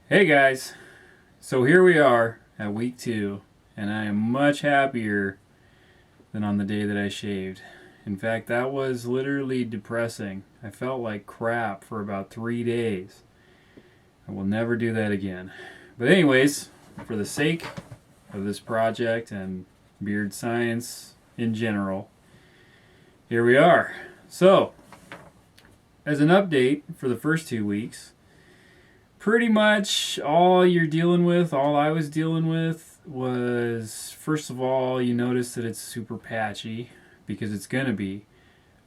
Hey guys, so here we are at week 2, and I am much happier than on the day that I shaved. In fact, that was literally depressing. I felt like crap for about 3 days. I will never do that again. But, anyways, for the sake of this project and beard science in general, here we are. So, as an update for the first 2 weeks, pretty much all I was dealing with was, first of all, you notice that it's super patchy because it's going to be.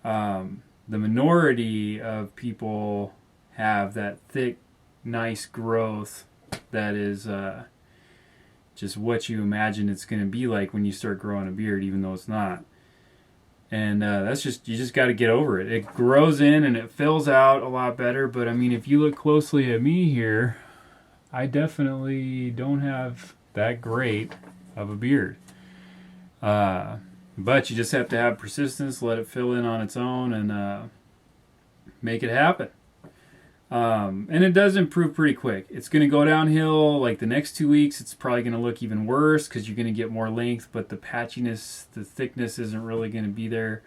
The minority of people have that thick, nice growth that is just what you imagine it's going to be like when you start growing a beard, even though it's not. And that's just, you just got to get over it. It grows in and it fills out a lot better. But I mean, if you look closely at me here, I definitely don't have that great of a beard. But you just have to have persistence, let it fill in on its own, and make it happen. And it does improve pretty quick. It's going to go downhill like the next 2 weeks. It's probably going to look even worse because you're going to get more length, but the patchiness, the thickness isn't really going to be there.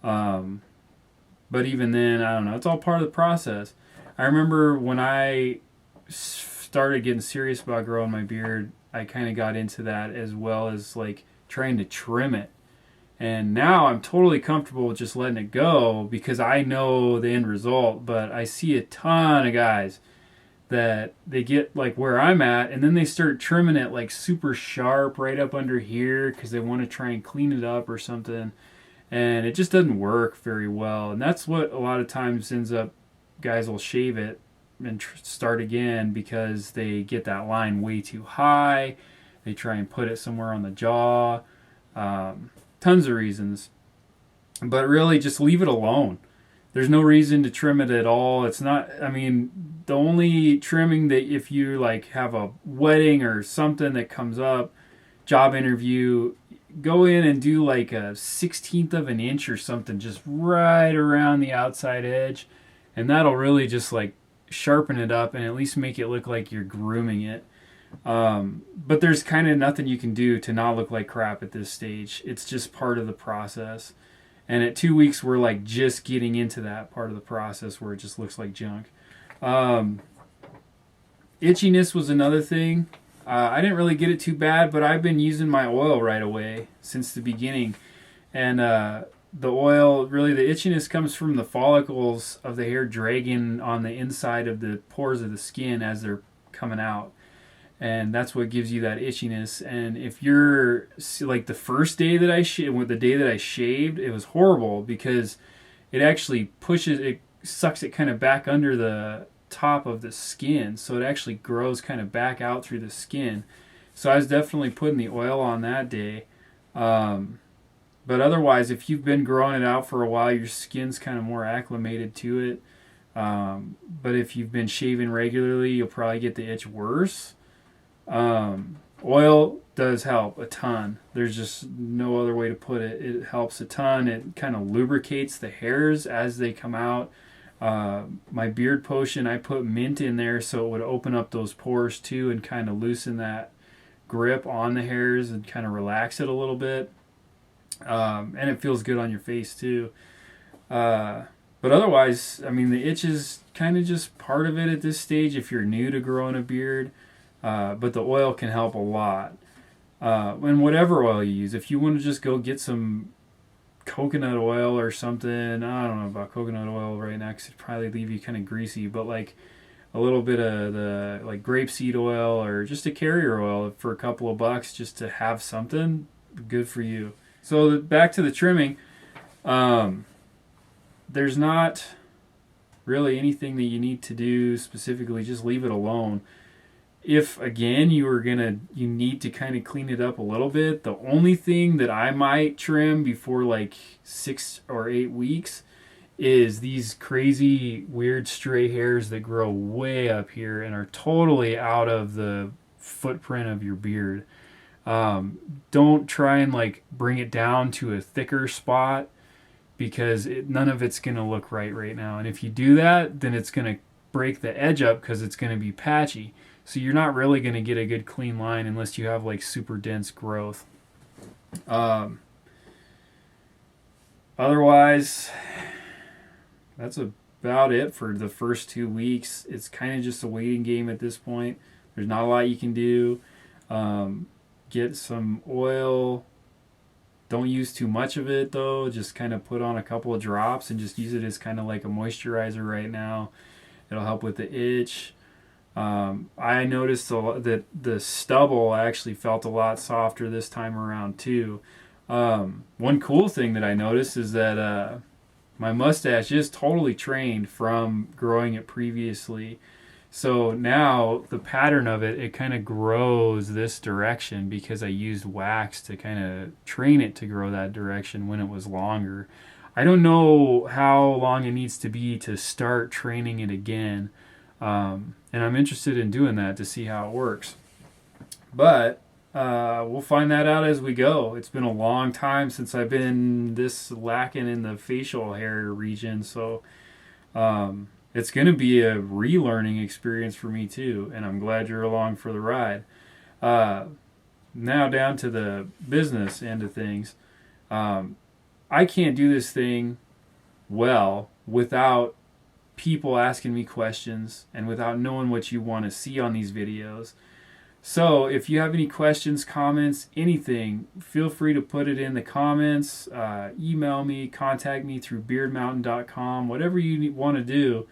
But even then, I don't know. It's all part of the process. I remember when I started getting serious about growing my beard, I kind of got into that as well as like trying to trim it. And now I'm totally comfortable with just letting it go because I know the end result. But I see a ton of guys that they get like where I'm at and then they start trimming it like super sharp right up under here because they want to try and clean it up or something. And it just doesn't work very well. And that's what a lot of times ends up, guys will shave it and start again because they get that line way too high. They try and put it somewhere on the jaw. Tons of reasons. But really, just leave it alone. There's no reason to trim it at all. It's not, I mean, the only trimming that if you like have a wedding or something that comes up, job interview, go in and do like a 16th of an inch or something just right around the outside edge. And that'll really just like sharpen it up and at least make it look like you're grooming it. But there's kind of nothing you can do to not look like crap at this stage. It's just part of the process. And at 2 weeks, we're like just getting into that part of the process where it just looks like junk. Itchiness was another thing. I didn't really get it too bad, but I've been using my oil right away since the beginning. And the oil, really, the itchiness comes from the follicles of the hair dragging on the inside of the pores of the skin as they're coming out. And that's what gives you that itchiness. And if you're like the first day that the day that I shaved, it was horrible because it actually sucks it kind of back under the top of the skin, so it actually grows kind of back out through the skin. So I was definitely putting the oil on that day. But otherwise, if you've been growing it out for a while, your skin's kind of more acclimated to it. But if you've been shaving regularly, you'll probably get the itch worse. Oil does help a ton. There's just no other way to put it. It helps a ton. It kind of lubricates the hairs as they come out. My beard potion, I put mint in there so it would open up those pores too and kind of loosen that grip on the hairs and kind of relax it a little bit. And it feels good on your face too. But otherwise, I mean, the itch is kind of just part of it at this stage if you're new to growing a beard. But the oil can help a lot. And whatever oil you use, if you want to just go get some coconut oil or something, I don't know about coconut oil right now because it'd probably leave you kind of greasy, but like a little bit of the like grapeseed oil or just a carrier oil for a couple of bucks just to have something, good for you. So back to the trimming, there's not really anything that you need to do specifically, just leave it alone. If again you need to kind of clean it up a little bit, the only thing that I might trim before like 6 or 8 weeks is these crazy weird stray hairs that grow way up here and are totally out of the footprint of your beard. Don't try and like bring it down to a thicker spot because none of it's going to look right now. And if you do that, then it's going to break the edge up because it's going to be patchy. So you're not really going to get a good clean line unless you have like super dense growth. Otherwise, that's about it for the first 2 weeks. It's kind of just a waiting game at this point. There's not a lot you can do. Get some oil. Don't use too much of it though. Just kind of put on a couple of drops and just use it as kind of like a moisturizer right now. It'll help with the itch. I noticed that the stubble actually felt a lot softer this time around too. One cool thing that I noticed is that my mustache is totally trained from growing it previously. So now the pattern of it kind of grows this direction because I used wax to kind of train it to grow that direction when it was longer. I don't know how long it needs to be to start training it again. And I'm interested in doing that to see how it works. But we'll find that out as we go. It's been a long time since I've been this lacking in the facial hair region, so it's going to be a relearning experience for me too, and I'm glad you're along for the ride. Now down to the business end of things. I can't do this thing well without people asking me questions and without knowing what you want to see on these videos. So if you have any questions, comments, anything, feel free to put it in the comments, email me, contact me through beardmountain.com, whatever you want to do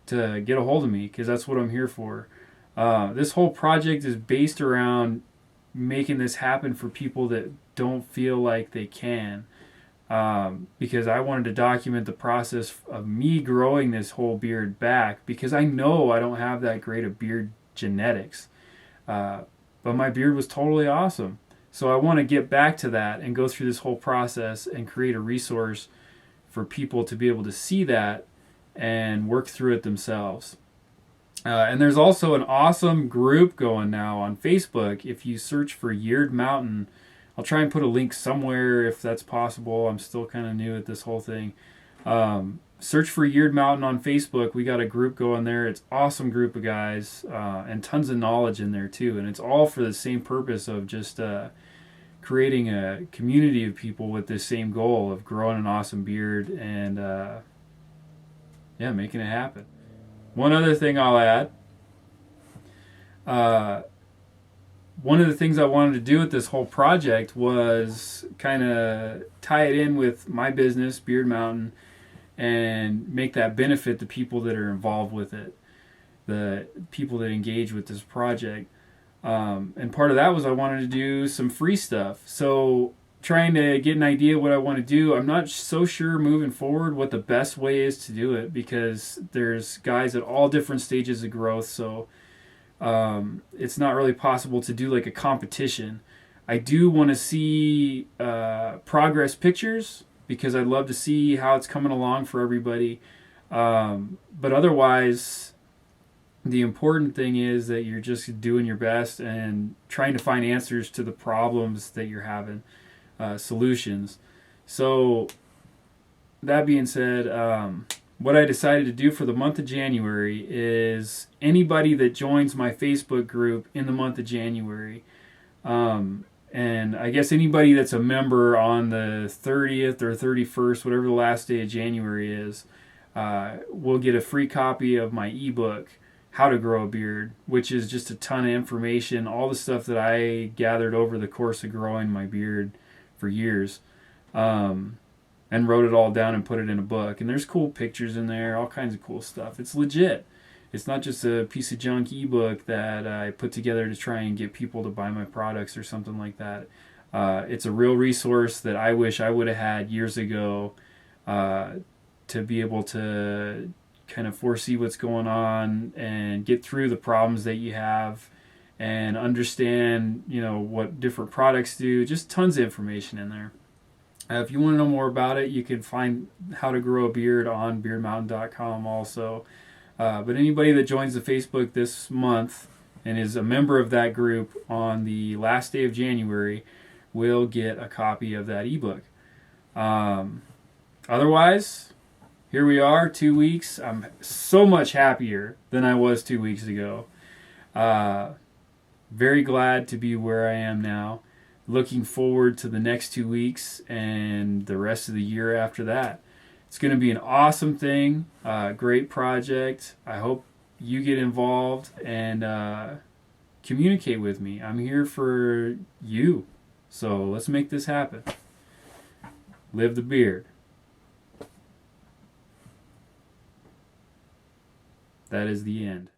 to get a hold of me, because that's what I'm here for. This whole project is based around making this happen for people that don't feel like they can. Because I wanted to document the process of me growing this whole beard back, because I know I don't have that great of beard genetics. But my beard was totally awesome. So I want to get back to that and go through this whole process and create a resource for people to be able to see that and work through it themselves. And there's also an awesome group going now on Facebook. If you search for Yeared Mountain, I'll try and put a link somewhere if that's possible. I'm still kind of new at this whole thing. Search for Yeared Mountain on Facebook. We got a group going there. It's an awesome group of guys and tons of knowledge in there too. And it's all for the same purpose of just creating a community of people with the same goal of growing an awesome beard and making it happen. One other thing I'll add. One of the things I wanted to do with this whole project was kind of tie it in with my business, Beard Mountain, and make that benefit the people that are involved with it, the people that engage with this project. And part of that was I wanted to do some free stuff. So trying to get an idea what I want to do. I'm not so sure moving forward what the best way is to do it, because there's guys at all different stages of growth. So it's not really possible to do like a competition. I do want to see progress pictures, because I'd love to see how it's coming along for everybody. But otherwise, the important thing is that you're just doing your best and trying to find answers to the problems that you're having, solutions. So that being said, what I decided to do for the month of January is anybody that joins my Facebook group in the month of January, and I guess anybody that's a member on the 30th or 31st, whatever the last day of January is, will get a free copy of my ebook, How to Grow a Beard, which is just a ton of information, all the stuff that I gathered over the course of growing my beard for years, and wrote it all down and put it in a book. And there's cool pictures in there, all kinds of cool stuff. It's legit. It's not just a piece of junk ebook that I put together to try and get people to buy my products or something like that. It's a real resource that I wish I would have had years ago, to be able to kind of foresee what's going on and get through the problems that you have and understand, what different products do. Just tons of information in there. If you want to know more about it, you can find How to Grow a Beard on beardmountain.com also. But anybody that joins the Facebook this month and is a member of that group on the last day of January will get a copy of that ebook. Otherwise, here we are, 2 weeks. I'm so much happier than I was 2 weeks ago. Very glad to be where I am now. Looking forward to the next 2 weeks and the rest of the year after that. It's going to be an awesome thing, great project. I hope you get involved and communicate with me. I'm here for you. So let's make this happen. Live the beard. That is the end.